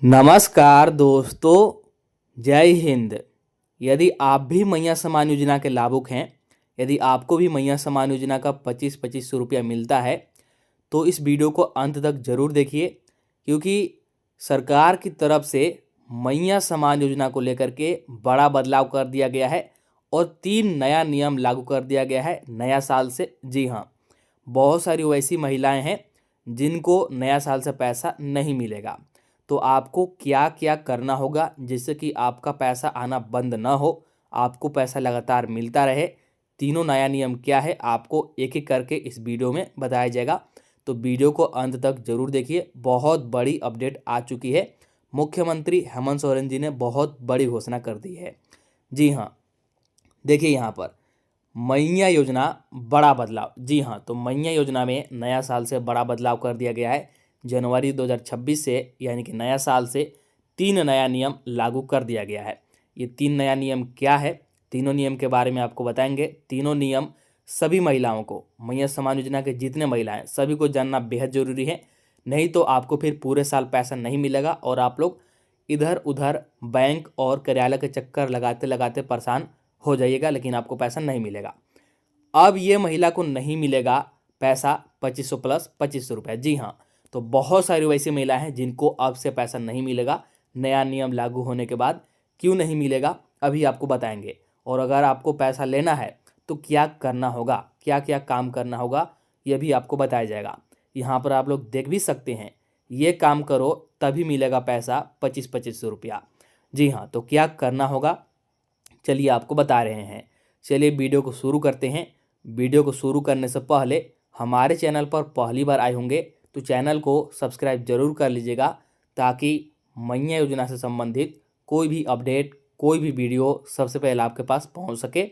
नमस्कार दोस्तों, जय हिंद। यदि आप भी मैया सम्मान योजना के लाभुक हैं, यदि आपको भी मैया सम्मान योजना का 25-25 रुपया मिलता है, तो इस वीडियो को अंत तक जरूर देखिए, क्योंकि सरकार की तरफ से मैया सम्मान योजना को लेकर के बड़ा बदलाव कर दिया गया है और 3 नया नियम लागू कर दिया गया है नया साल से। जी हाँ, बहुत सारी वैसी महिलाएं हैं जिनको नया साल से पैसा नहीं मिलेगा। तो आपको क्या क्या करना होगा जिससे कि आपका पैसा आना बंद ना हो, आपको पैसा लगातार मिलता रहे। तीनों नया नियम क्या है आपको एक एक करके इस वीडियो में बताया जाएगा। तो वीडियो को अंत तक जरूर देखिए। बहुत बड़ी अपडेट आ चुकी है। मुख्यमंत्री हेमंत सोरेन जी ने बहुत बड़ी घोषणा कर दी है। जी हाँ, देखिए यहाँ पर मैया योजना बड़ा बदलाव। जी हाँ, तो मैया योजना में नया साल से बड़ा बदलाव कर दिया गया है। जनवरी 2026 से यानी कि नया साल से 3 नया नियम लागू कर दिया गया है। ये 3 नया नियम क्या है, तीनों नियम के बारे में आपको बताएंगे। तीनों नियम सभी महिलाओं को, मैया सम्मान योजना के जितने महिलाएं सभी को जानना बेहद ज़रूरी है। नहीं तो आपको फिर पूरे साल पैसा नहीं मिलेगा और आप लोग इधर उधर बैंक और कार्यालय के चक्कर लगाते लगाते परेशान हो जाइएगा, लेकिन आपको पैसा नहीं मिलेगा। अब ये महिला को नहीं मिलेगा पैसा 2500 प्लस 2500 रुपये। जी हाँ, तो बहुत सारी वैसी महिलाएं हैं जिनको अब से पैसा नहीं मिलेगा। नया नियम लागू होने के बाद क्यों नहीं मिलेगा अभी आपको बताएंगे। और अगर आपको पैसा लेना है तो क्या करना होगा, क्या क्या काम करना होगा, ये भी आपको बताया जाएगा। यहाँ पर आप लोग देख भी सकते हैं, ये काम करो तभी मिलेगा पैसा 2500 रुपया। जी हाँ, तो क्या करना होगा चलिए आपको बता रहे हैं। चलिए वीडियो को शुरू करते हैं। वीडियो को शुरू करने से पहले हमारे चैनल पर पहली बार आए होंगे तो चैनल को सब्सक्राइब जरूर कर लीजिएगा, ताकि मैया योजना से संबंधित कोई भी अपडेट, कोई भी वीडियो सबसे पहले आपके पास पहुंच सके।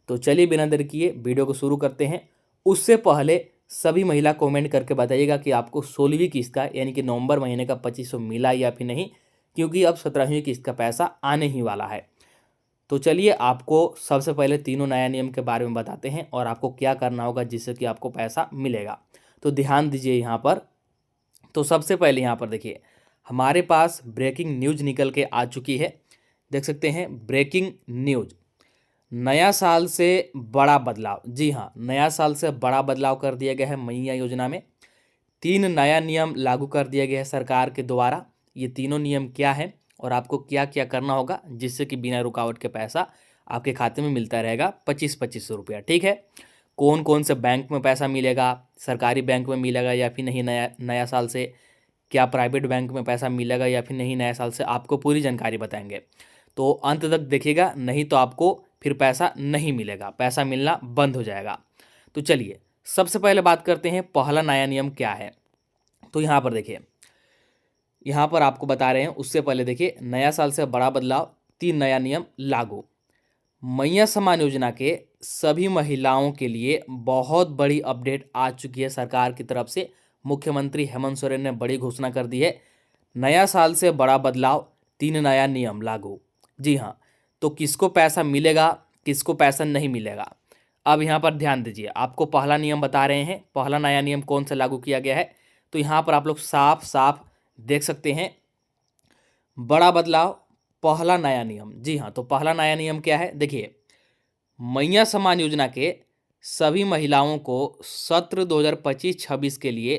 तो चलिए बिना देर किए वीडियो को शुरू करते हैं। उससे पहले सभी महिला कमेंट करके बताइएगा कि आपको 16वीं किस्त का यानी कि नवंबर महीने का 2500 मिला या फिर नहीं, क्योंकि अब 17वीं किस्त का पैसा आने ही वाला है। तो चलिए आपको सबसे पहले तीनों नया नियम के बारे में बताते हैं और आपको क्या करना होगा जिससे कि आपको पैसा मिलेगा। तो ध्यान दीजिए यहाँ पर। तो सबसे पहले यहाँ पर देखिए, हमारे पास ब्रेकिंग न्यूज निकल के आ चुकी है। देख सकते हैं ब्रेकिंग न्यूज, नया साल से बड़ा बदलाव। जी हाँ, नया साल से बड़ा बदलाव कर दिया गया है मैया योजना में। 3 नया नियम लागू कर दिया गया है सरकार के द्वारा। ये तीनों नियम क्या है और आपको क्या क्या करना होगा जिससे कि बिना रुकावट के पैसा आपके खाते में मिलता रहेगा 2500 रुपया। ठीक है, कौन कौन से बैंक में पैसा मिलेगा, सरकारी बैंक में मिलेगा या फिर नहीं नया नया साल से, क्या प्राइवेट बैंक में पैसा मिलेगा या फिर नहीं नया साल से, आपको पूरी जानकारी बताएंगे। तो अंत तक देखिएगा, नहीं तो आपको फिर पैसा नहीं मिलेगा, पैसा मिलना बंद हो जाएगा। तो चलिए सबसे पहले बात करते हैं पहला नया नियम क्या है। तो यहाँ पर देखिए, यहाँ पर आपको बता रहे हैं। उससे पहले देखिए, नया साल से बड़ा बदलाव, 3 नया नियम लागू। मैया सम्मान योजना के सभी महिलाओं के लिए बहुत बड़ी अपडेट आ चुकी है सरकार की तरफ से। मुख्यमंत्री हेमंत सोरेन ने बड़ी घोषणा कर दी है। नया साल से बड़ा बदलाव, 3 नया नियम लागू। जी हाँ, तो किसको पैसा मिलेगा, किसको पैसा नहीं मिलेगा, अब यहाँ पर ध्यान दीजिए। आपको पहला नियम बता रहे हैं, पहला नया नियम कौन सा लागू किया गया है। तो यहाँ पर आप लोग साफ साफ देख सकते हैं, बड़ा बदलाव, पहला नया नियम। जी हाँ, तो पहला नया नियम क्या है देखिए, मैया सम्मान योजना के सभी महिलाओं को सत्र 2025-26 के लिए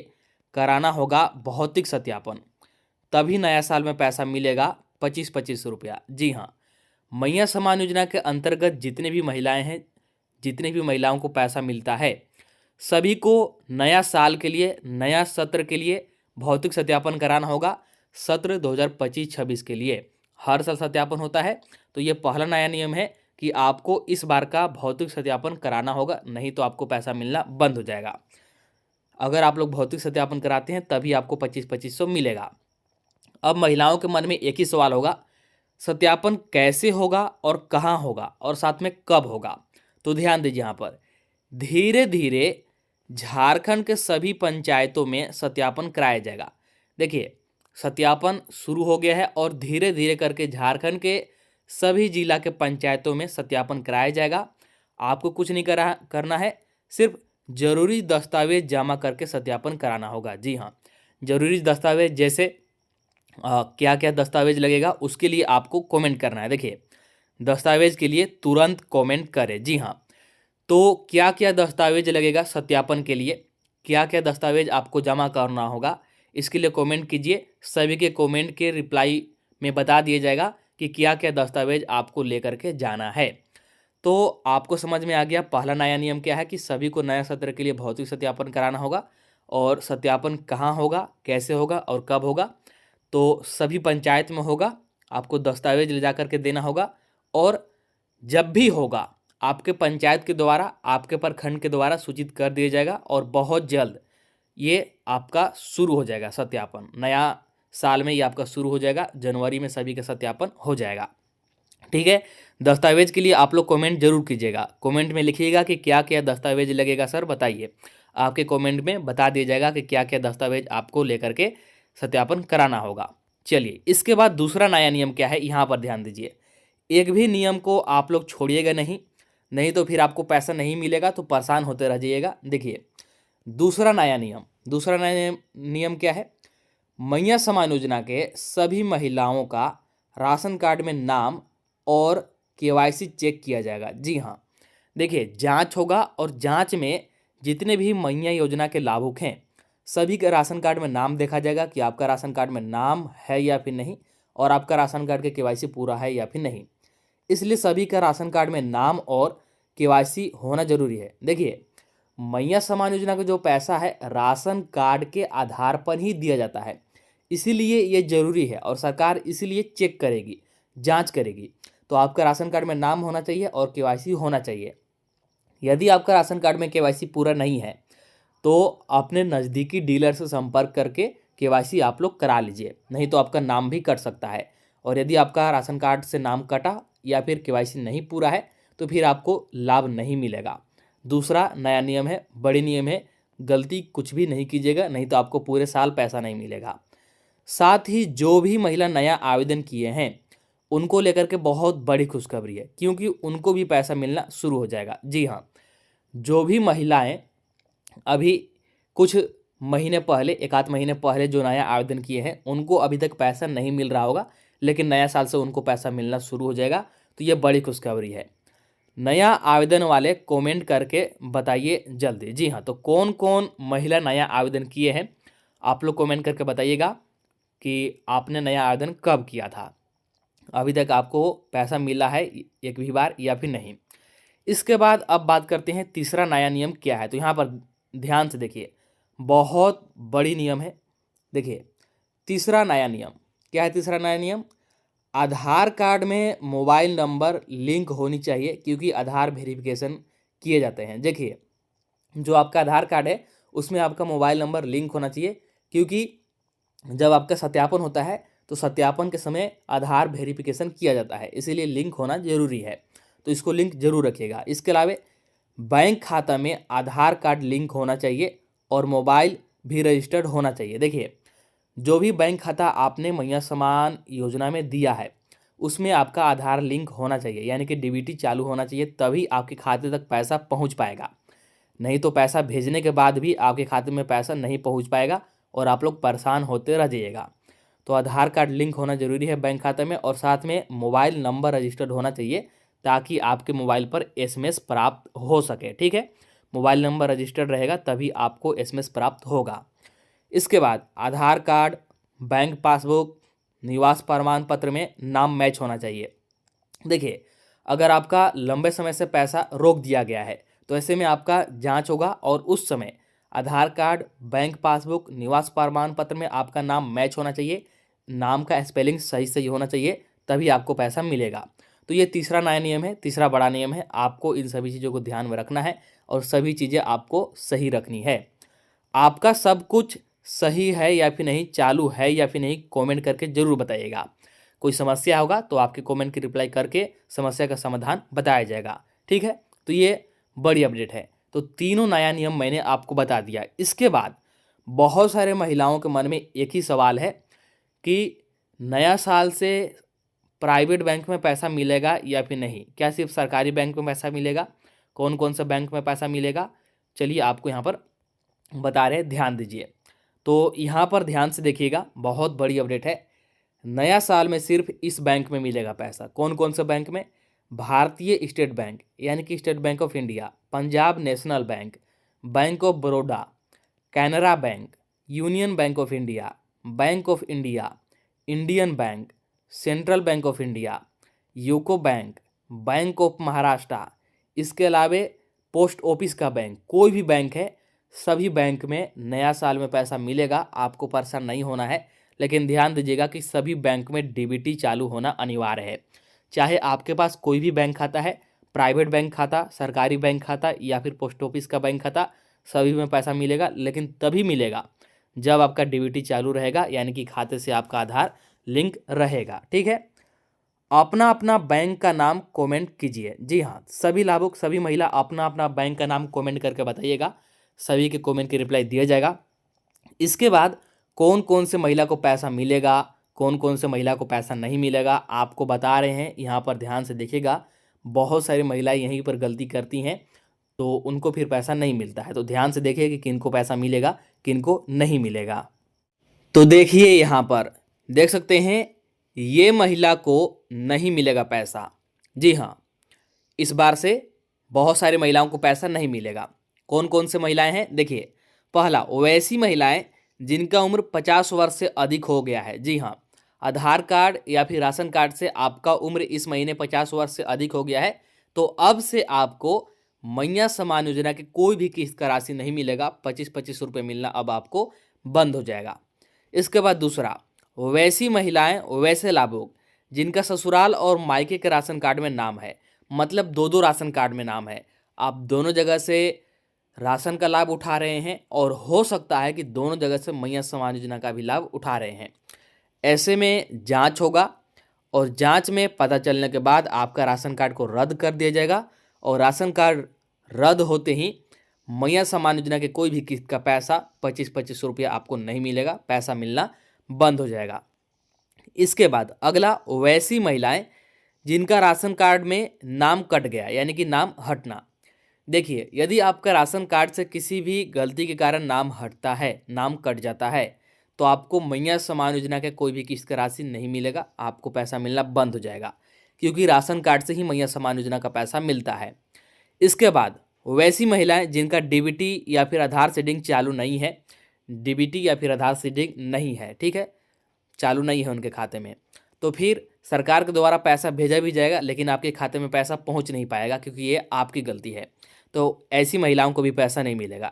कराना होगा भौतिक सत्यापन, तभी नया साल में पैसा मिलेगा 2500 रुपया। जी हाँ, मैया सम्मान योजना के अंतर्गत जितने भी महिलाएं हैं, जितने भी महिलाओं को पैसा मिलता है, सभी को नया साल के लिए, नया सत्र के लिए भौतिक सत्यापन कराना होगा। सत्र 2025-26 के लिए हर साल सत्यापन होता है। तो ये पहला नया नियम है कि आपको इस बार का भौतिक सत्यापन कराना होगा, नहीं तो आपको पैसा मिलना बंद हो जाएगा। अगर आप लोग भौतिक सत्यापन कराते हैं तभी आपको 2500 मिलेगा। अब महिलाओं के मन में एक ही सवाल होगा, सत्यापन कैसे होगा और कहाँ होगा और साथ में कब होगा। तो ध्यान दीजिए, यहाँ पर धीरे धीरे झारखंड के सभी पंचायतों में सत्यापन कराया जाएगा। देखिए, सत्यापन शुरू हो गया है और धीरे धीरे करके झारखंड के सभी जिला के पंचायतों में सत्यापन कराया जाएगा। आपको कुछ नहीं करना है, सिर्फ जरूरी दस्तावेज जमा करके सत्यापन कराना होगा। जी हाँ, जरूरी दस्तावेज जैसे क्या क्या दस्तावेज लगेगा उसके लिए आपको कमेंट करना है। देखिए, दस्तावेज के लिए तुरंत कमेंट करें। जी हाँ, तो क्या क्या दस्तावेज लगेगा सत्यापन के लिए, क्या क्या दस्तावेज आपको जमा करना होगा, इसके लिए कमेंट कीजिए। सभी के कमेंट के रिप्लाई में बता दिया जाएगा कि क्या क्या दस्तावेज आपको लेकर के जाना है। तो आपको समझ में आ गया पहला नया नियम क्या है कि सभी को नया सत्र के लिए भौतिक सत्यापन कराना होगा। और सत्यापन कहाँ होगा, कैसे होगा और कब होगा, तो सभी पंचायत में होगा। आपको दस्तावेज ले जा करके देना होगा और जब भी होगा आपके पंचायत के द्वारा, आपके प्रखंड के द्वारा सूचित कर दिया जाएगा और बहुत जल्द ये आपका शुरू हो जाएगा सत्यापन। नया साल में ये आपका शुरू हो जाएगा, जनवरी में सभी का सत्यापन हो जाएगा। ठीक है, दस्तावेज के लिए आप लोग कमेंट जरूर कीजिएगा। कमेंट में लिखिएगा कि क्या क्या दस्तावेज लगेगा सर बताइए। आपके कमेंट में बता दिया जाएगा कि क्या क्या दस्तावेज आपको लेकर के सत्यापन कराना होगा। चलिए, इसके बाद दूसरा नया नियम क्या है, यहाँ पर ध्यान दीजिए। एक भी नियम को आप लोग छोड़िएगा नहीं, नहीं तो फिर आपको पैसा नहीं मिलेगा तो परेशान होते रह जाइएगा। देखिए, दूसरा नया नियम क्या है, मैया समान योजना के सभी महिलाओं का राशन कार्ड में नाम और केवाईसी चेक किया जाएगा। जी हाँ, देखिए, जांच होगा और जांच में जितने भी मैया योजना के लाभुक हैं सभी का राशन कार्ड में नाम देखा जाएगा कि आपका राशन कार्ड में नाम है या फिर नहीं, और आपका राशन कार्ड के केवाईसी पूरा है या फिर नहीं। इसलिए सभी का राशन कार्ड में नाम और केवाईसी होना जरूरी है। देखिए, मैया समान योजना का जो पैसा है राशन कार्ड के आधार पर ही दिया जाता है, इसीलिए ये जरूरी है और सरकार इसीलिए चेक करेगी, जांच करेगी। तो आपका राशन कार्ड में नाम होना चाहिए और केवाईसी होना चाहिए। यदि आपका राशन कार्ड में केवाईसी पूरा नहीं है तो अपने नज़दीकी डीलर से संपर्क करके केवाईसी आप लोग करा लीजिए, नहीं तो आपका नाम भी कट सकता है। और यदि आपका राशन कार्ड से नाम कटा या फिर केवाईसी नहीं पूरा है तो फिर आपको लाभ नहीं मिलेगा। दूसरा नया नियम है, बड़ी नियम है, गलती कुछ भी नहीं कीजिएगा, नहीं तो आपको पूरे साल पैसा नहीं मिलेगा। साथ ही जो भी महिला नया आवेदन किए हैं उनको लेकर के बहुत बड़ी खुशखबरी है, क्योंकि उनको भी पैसा मिलना शुरू हो जाएगा। जी हाँ, जो भी महिलाएं अभी कुछ महीने पहले, एक आध महीने पहले जो नया आवेदन किए हैं उनको अभी तक पैसा नहीं मिल रहा होगा, लेकिन नया साल से उनको पैसा मिलना शुरू हो जाएगा। तो ये बड़ी खुशखबरी है। नया आवेदन वाले कमेंट करके बताइए जल्दी। जी हाँ, तो कौन कौन महिला नया आवेदन किए हैं आप लोग कमेंट करके बताइएगा कि आपने नया आवेदन कब किया था, अभी तक आपको पैसा मिला है एक भी बार या फिर नहीं। इसके बाद अब बात करते हैं तीसरा नया नियम क्या है। तो यहाँ पर ध्यान से देखिए, बहुत बड़ी नियम है। देखिए, तीसरा नया नियम क्या है। तीसरा नया नियम, आधार कार्ड में मोबाइल नंबर लिंक होनी चाहिए, क्योंकि आधार वेरिफिकेशन किए जाते हैं। देखिए, जो आपका आधार कार्ड है उसमें आपका मोबाइल नंबर लिंक होना चाहिए, क्योंकि जब आपका सत्यापन होता है तो सत्यापन के समय आधार वेरिफिकेशन किया जाता है, इसीलिए लिंक होना जरूरी है। तो इसको लिंक जरूर रखिएगा। इसके अलावा बैंक खाता में आधार कार्ड लिंक होना चाहिए और मोबाइल भी रजिस्टर्ड होना चाहिए। देखिए, जो भी बैंक खाता आपने मैया समान योजना में दिया है उसमें आपका आधार लिंक होना चाहिए, यानी कि डीबीटी चालू होना चाहिए, तभी आपके खाते तक पैसा पहुंच पाएगा। नहीं तो पैसा भेजने के बाद भी आपके खाते में पैसा नहीं पहुंच पाएगा और आप लोग परेशान होते रह जाइएगा। तो आधार कार्ड लिंक होना जरूरी है बैंक खाते में, और साथ में मोबाइल नंबर रजिस्टर्ड होना चाहिए ताकि आपके मोबाइल पर एसएमएस प्राप्त हो सके। ठीक है, मोबाइल नंबर रजिस्टर्ड रहेगा तभी आपको एसएमएस प्राप्त होगा। इसके बाद आधार कार्ड, बैंक पासबुक, निवास प्रमाण पत्र में नाम मैच होना चाहिए। देखिए, अगर आपका लंबे समय से पैसा रोक दिया गया है तो ऐसे में आपका जांच होगा और उस समय आधार कार्ड, बैंक पासबुक, निवास प्रमाण पत्र में आपका नाम मैच होना चाहिए, नाम का स्पेलिंग सही सही होना चाहिए, तभी आपको पैसा मिलेगा। तो ये तीसरा नया नियम है, तीसरा बड़ा नियम है। आपको इन सभी चीज़ों को ध्यान में रखना है और सभी चीज़ें आपको सही रखनी है। आपका सब कुछ सही है या फिर नहीं, चालू है या फिर नहीं, कमेंट करके ज़रूर बताइएगा। कोई समस्या होगा तो आपके कमेंट की रिप्लाई करके समस्या का समाधान बताया जाएगा। ठीक है, तो ये बड़ी अपडेट है। तो तीनों नया नियम मैंने आपको बता दिया। इसके बाद बहुत सारे महिलाओं के मन में एक ही सवाल है कि नया साल से प्राइवेट बैंक में पैसा मिलेगा या फिर नहीं, क्या सिर्फ सरकारी बैंक में पैसा मिलेगा, कौन कौन सा बैंक में पैसा मिलेगा। चलिए आपको यहाँ पर बता रहे हैं, ध्यान दीजिए। तो यहाँ पर ध्यान से देखिएगा, बहुत बड़ी अपडेट है। नया साल में सिर्फ इस बैंक में मिलेगा पैसा। कौन कौन से बैंक में? भारतीय स्टेट बैंक यानी कि state bank of India, Punjab national bank, bank of Baroda, Canara bank, union bank of India, bank of India, Indian bank, central bank of India, UCO bank, bank of Maharashtra, इसके अलावा पोस्ट ऑफिस का bank, कोई भी bank है, सभी bank में नया साल में पैसा मिलेगा। आपको परेशान नहीं होना है, लेकिन ध्यान दीजिएगा कि सभी बैंक में डीबीटी चालू होना अनिवार्य है। चाहे आपके पास कोई भी बैंक खाता है, प्राइवेट बैंक खाता, सरकारी बैंक खाता या फिर पोस्ट ऑफिस का बैंक खाता, सभी में पैसा मिलेगा, लेकिन तभी मिलेगा जब आपका डीबीटी चालू रहेगा, यानी कि खाते से आपका आधार लिंक रहेगा। ठीक है, अपना अपना बैंक का नाम कमेंट कीजिए। जी हाँ, सभी लाभुक, सभी महिला अपना अपना बैंक का नाम कमेंट करके बताइएगा, सभी के कमेंट की रिप्लाई दिया जाएगा। इसके बाद कौन कौन से महिला को पैसा मिलेगा, कौन कौन से महिला को पैसा नहीं मिलेगा, आपको बता रहे हैं। यहाँ पर ध्यान से देखिएगा, बहुत सारी महिलाएं यहीं पर गलती करती हैं, तो उनको फिर पैसा नहीं मिलता है। तो ध्यान से देखिए कि किनको पैसा मिलेगा, किनको नहीं मिलेगा। तो देखिए यहाँ पर देख सकते हैं, ये महिला को नहीं मिलेगा पैसा। जी हाँ, इस बार से बहुत सारी महिलाओं को पैसा नहीं मिलेगा। कौन कौन से महिलाएं हैं? देखिए, पहला, वैसी महिलाएं जिनका उम्र 50 वर्ष से अधिक हो गया है। जी हाँ, आधार कार्ड या फिर राशन कार्ड से आपका उम्र इस महीने 50 वर्ष से अधिक हो गया है, तो अब से आपको मैया सम्मान योजना की कोई भी किस्त का राशि नहीं मिलेगा। 25-25 रुपये मिलना अब आपको बंद हो जाएगा। इसके बाद दूसरा, वैसी महिलाएं, वैसे लाभुक जिनका ससुराल और मायके के राशन कार्ड में नाम है, मतलब दो दो राशन कार्ड में नाम है, आप दोनों जगह से राशन का लाभ उठा रहे हैं और हो सकता है कि दोनों जगह से मैया सम्मान योजना का भी लाभ उठा रहे हैं। ऐसे में जांच होगा और जांच में पता चलने के बाद आपका राशन कार्ड को रद्द कर दिया जाएगा और राशन कार्ड रद्द होते ही मैया सम्मान योजना के कोई भी किस्त का पैसा 25-25 रुपया आपको नहीं मिलेगा, पैसा मिलना बंद हो जाएगा। इसके बाद अगला, वैसी महिलाएं जिनका राशन कार्ड में नाम कट गया, यानी कि नाम हटना। देखिए, यदि आपका राशन कार्ड से किसी भी गलती के कारण नाम हटता है, नाम कट जाता है, तो आपको मैया सम्मान योजना के कोई भी किस्त का राशि नहीं मिलेगा, आपको पैसा मिलना बंद हो जाएगा, क्योंकि राशन कार्ड से ही मैया सम्मान योजना का पैसा मिलता है। इसके बाद वैसी महिलाएं जिनका डीबीटी या फिर आधार सीडिंग चालू नहीं है, डीबीटी या फिर आधार सीडिंग नहीं है, ठीक है, चालू नहीं है उनके खाते में, तो फिर सरकार के द्वारा पैसा भेजा भी जाएगा, लेकिन आपके खाते में पैसा पहुंच नहीं पाएगा, क्योंकि ये आपकी गलती है। तो ऐसी महिलाओं को भी पैसा नहीं मिलेगा।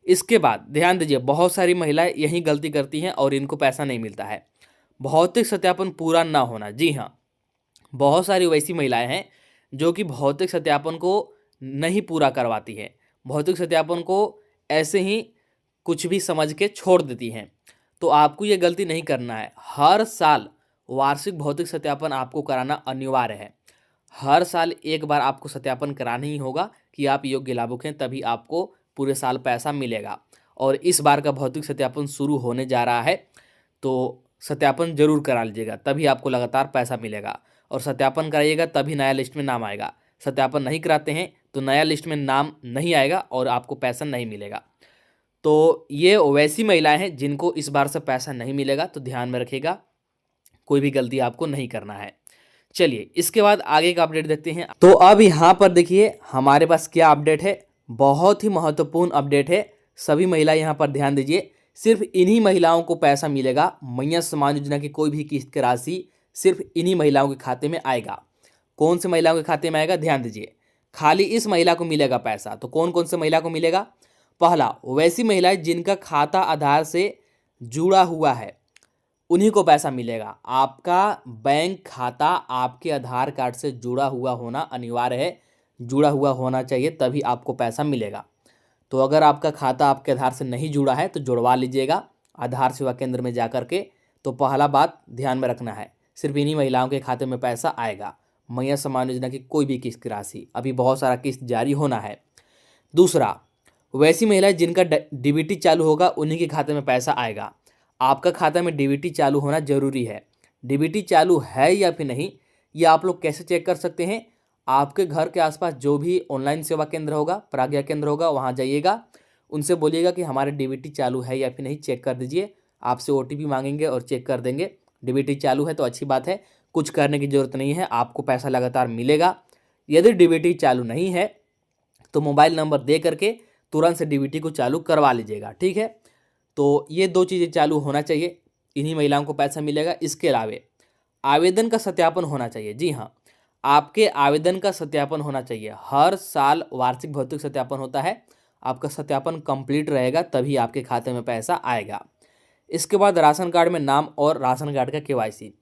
इसके बाद ध्यान दीजिए, बहुत सारी महिलाएं यही गलती करती हैं और इनको पैसा नहीं मिलता है। भौतिक सत्यापन पूरा ना होना। जी हाँ, बहुत सारी वैसी महिलाएं हैं जो कि भौतिक सत्यापन को नहीं पूरा करवाती है, भौतिक सत्यापन को ऐसे ही कुछ भी समझ के छोड़ देती हैं। तो आपको ये गलती नहीं करना है। हर साल वार्षिक भौतिक सत्यापन आपको कराना अनिवार्य है। हर साल एक बार आपको सत्यापन कराना ही होगा कि आप योग्य लाभुक हैं, तभी आपको पूरे साल पैसा मिलेगा। और इस बार का भौतिक सत्यापन शुरू होने जा रहा है, तो सत्यापन जरूर करा लीजिएगा, तभी आपको लगातार पैसा मिलेगा। और सत्यापन कराइएगा तभी नया लिस्ट में नाम आएगा। सत्यापन नहीं कराते हैं तो नया लिस्ट में नाम नहीं आएगा और आपको पैसा नहीं मिलेगा। तो ये वैसी महिलाएं हैं जिनको इस बार से पैसा नहीं मिलेगा, तो ध्यान में रखिएगा, कोई भी गलती आपको नहीं करना है। चलिए, इसके बाद आगे का अपडेट देखते हैं। तो अब यहाँ पर देखिए हमारे पास क्या अपडेट है, बहुत ही महत्वपूर्ण अपडेट है। सभी महिलाएं यहाँ पर ध्यान दीजिए, सिर्फ इन्हीं महिलाओं को पैसा मिलेगा। मैया सम्मान योजना की कोई भी किस्त की राशि सिर्फ इन्हीं महिलाओं के खाते में आएगा। कौन से महिलाओं के खाते में आएगा? ध्यान दीजिए, खाली इस महिला को मिलेगा पैसा। तो कौन कौन से महिला को मिलेगा? पहला, वैसी महिलाएं जिनका खाता आधार से जुड़ा हुआ है, उन्हीं को पैसा मिलेगा। आपका बैंक खाता आपके आधार कार्ड से जुड़ा हुआ होना अनिवार्य है, जुड़ा हुआ होना चाहिए, तभी आपको पैसा मिलेगा। तो अगर आपका खाता आपके आधार से नहीं जुड़ा है तो जुड़वा लीजिएगा आधार सेवा केंद्र में जा कर के। तो पहला बात ध्यान में रखना है, सिर्फ इन्हीं महिलाओं के खाते में पैसा आएगा, मैया सम्मान योजना की कोई भी किस्त की राशि। अभी बहुत सारा किस्त जारी होना है। दूसरा, वैसी महिलाएं जिनका डीबीटी चालू होगा, उन्हीं के खाते में पैसा आएगा। आपका खाता में डीबीटी चालू होना जरूरी है। डीबीटी चालू है या फिर नहीं, ये आप लोग कैसे चेक कर सकते हैं? आपके घर के आसपास जो भी ऑनलाइन सेवा केंद्र होगा, प्राज्ञा केंद्र होगा, वहाँ जाइएगा, उनसे बोलिएगा कि हमारे डीबीटी चालू है या फिर नहीं, चेक कर दीजिए। आपसे ओटीपी मांगेंगे और चेक कर देंगे। डीबीटी चालू है तो अच्छी बात है, कुछ करने की ज़रूरत नहीं है, आपको पैसा लगातार मिलेगा। यदि डीबीटी चालू नहीं है तो मोबाइल नंबर दे करके तुरंत से डीबीटी को चालू करवा लीजिएगा, ठीक है। तो ये 2 चीज़ें चालू होना चाहिए, इन्हीं महिलाओं को पैसा मिलेगा। इसके अलावे आवेदन का सत्यापन होना चाहिए। जी हाँ, आपके आवेदन का सत्यापन होना चाहिए। हर साल वार्षिक भौतिक सत्यापन होता है, आपका सत्यापन कंप्लीट रहेगा तभी आपके खाते में पैसा आएगा। इसके बाद राशन कार्ड में नाम और राशन कार्ड का केवाईसी।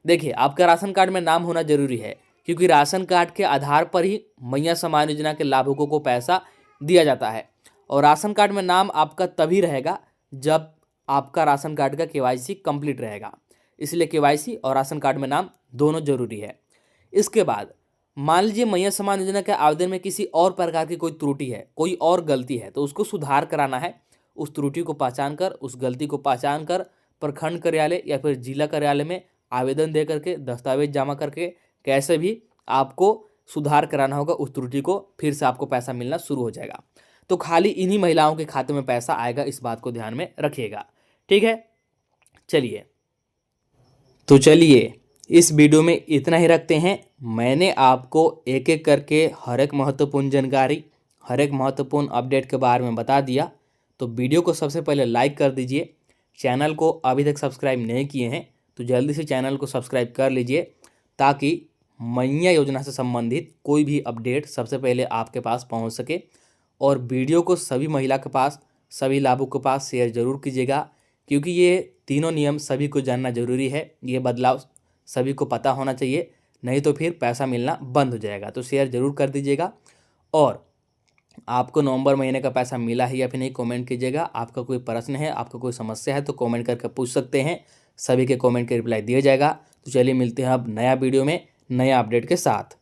देखिए, आपका राशन कार्ड में नाम होना जरूरी है, क्योंकि राशन कार्ड के आधार पर ही मैया सम्मान योजना के लाभुकों को पैसा दिया जाता है। और राशन कार्ड में नाम आपका तभी रहेगा जब आपका राशन कार्ड का केवाईसी कंप्लीट रहेगा, इसलिए केवाईसी और राशन कार्ड में नाम दोनों जरूरी है। इसके बाद मान लीजिए मैया सम्मान योजना के आवेदन में किसी और प्रकार की कोई त्रुटि है, कोई और गलती है, तो उसको सुधार कराना है। उस त्रुटि को पहचान कर, उस गलती को पहचान कर प्रखंड कार्यालय या फिर जिला कार्यालय में आवेदन दे करके, दस्तावेज जमा करके, कैसे भी आपको सुधार कराना होगा उस त्रुटि को, फिर से आपको पैसा मिलना शुरू हो जाएगा। तो खाली इन्हीं महिलाओं के खाते में पैसा आएगा, इस बात को ध्यान में रखिएगा, ठीक है। चलिए इस वीडियो में इतना ही रखते हैं। मैंने आपको एक एक करके हर एक महत्वपूर्ण जानकारी, हर एक महत्वपूर्ण अपडेट के बारे में बता दिया। तो वीडियो को सबसे पहले लाइक कर दीजिए। चैनल को अभी तक सब्सक्राइब नहीं किए हैं तो जल्दी से चैनल को सब्सक्राइब कर लीजिए, ताकि मैया योजना से संबंधित कोई भी अपडेट सबसे पहले आपके पास पहुंच सके। और वीडियो को सभी महिला के पास, सभी लाभुक के पास शेयर जरूर कीजिएगा, क्योंकि ये तीनों नियम सभी को जानना जरूरी है। ये बदलाव सभी को पता होना चाहिए, नहीं तो फिर पैसा मिलना बंद हो जाएगा। तो शेयर जरूर कर दीजिएगा। और आपको नवंबर महीने का पैसा मिला है या फिर नहीं, कमेंट कीजिएगा। आपका कोई प्रश्न है, आपका कोई समस्या है तो कमेंट करके पूछ सकते हैं, सभी के कमेंट के रिप्लाई दिया जाएगा। तो चलिए मिलते हैं अब नया वीडियो में नया अपडेट के साथ।